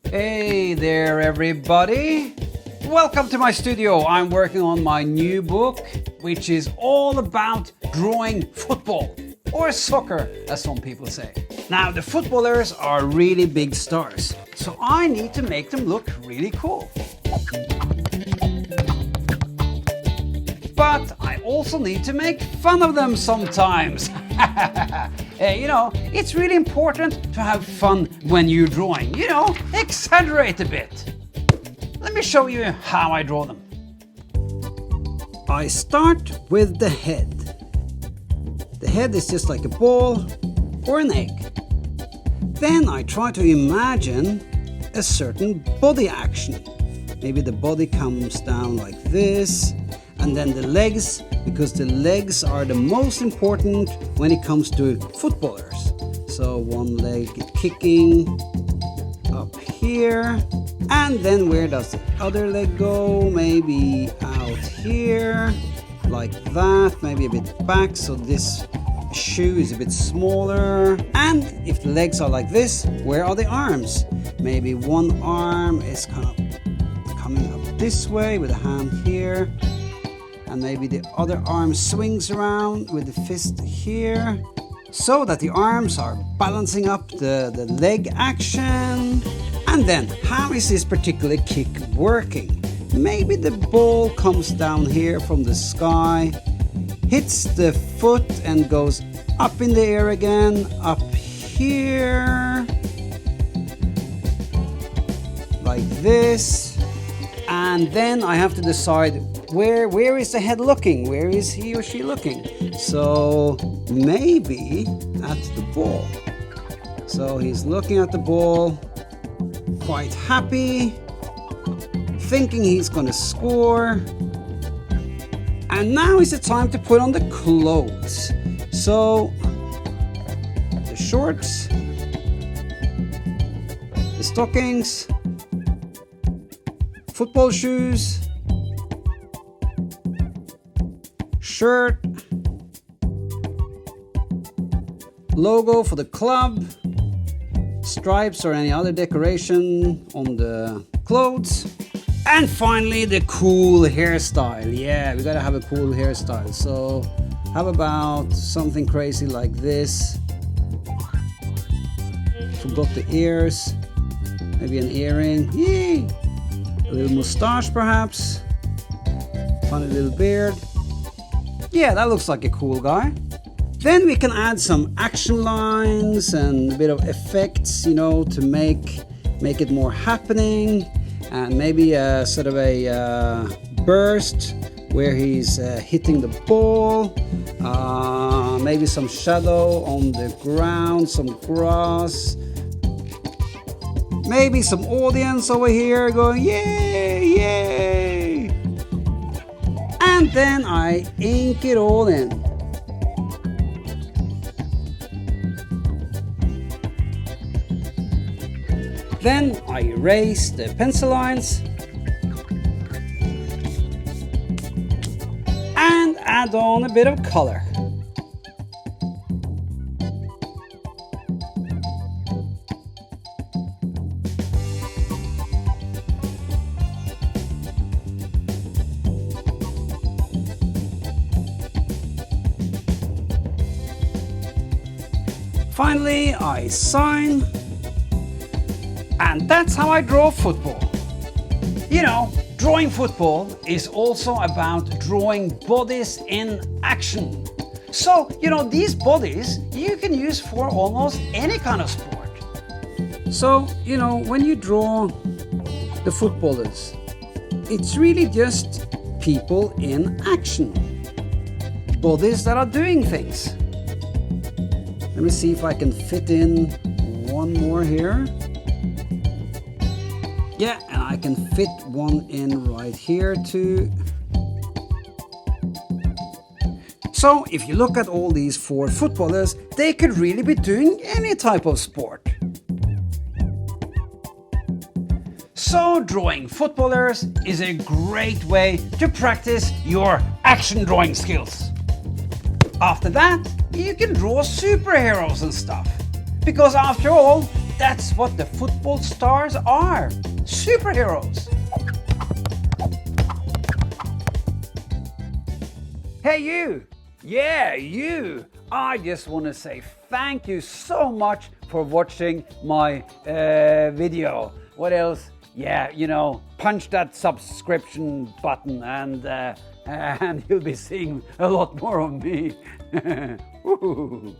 Hey there, everybody. Welcome to my studio. I'm working on my new book, which is all about drawing football, or soccer, as some people say. Now, the footballers are really big stars, so I need to make them look really cool. But I also need to make fun of them sometimes. It's really important to have fun when you're drawing. Exaggerate a bit. Let me show you how I draw them. I start with the head. The head is just like a ball or an egg. Then I try to imagine a certain body action. Maybe the body comes down like this, and then the legs, because the legs are the most important when it comes to footballers. So one leg kicking up here, and then where does the other leg go? Maybe out here, like that, maybe a bit back, so this shoe is a bit smaller. And if the legs are like this, where are the arms? Maybe one arm is kind of coming up this way with a hand here, and maybe the other arm swings around with the fist here, so that the arms are balancing up the leg action. And then, how is this particular kick working? Maybe the ball comes down here from the sky, hits the foot and goes up in the air again, up here, like this. And then I have to decide where is the head looking? Where is he or she looking? So maybe at the ball. So he's looking at the ball, quite happy, thinking he's gonna score. And now is the time to put on the clothes. So the shorts, the stockings, football shoes, shirt, logo for the club, stripes or any other decoration on the clothes, and finally the cool hairstyle. Yeah, we gotta have a cool hairstyle. So how about something crazy like this? Forgot the ears, maybe an earring. Yay! A little mustache perhaps, funny little beard. Yeah, that looks like a cool guy. Then we can add some action lines and a bit of effects, to make it more happening, and maybe a sort of a burst where he's hitting the ball. Maybe some shadow on the ground, some grass. Maybe some audience over here going, yay, yay! And then I ink it all in. Then I erase the pencil lines and add on a bit of color. Finally, I sign, and that's how I draw football. Drawing football is also about drawing bodies in action. So, these bodies you can use for almost any kind of sport. So, when you draw the footballers, it's really just people in action. Bodies that are doing things. Let me see if I can fit in one more here. Yeah, and I can fit one in right here too. So if you look at all these 4 footballers, they could really be doing any type of sport. So drawing footballers is a great way to practice your action drawing skills. After that, you can draw superheroes and stuff. Because after all, That's what the football stars are. Superheroes. Hey you! Yeah, you! I just want to say thank you so much for watching my video. What else? Yeah, you know, punch that subscription button and you'll be seeing a lot more of me. Woo-hoo.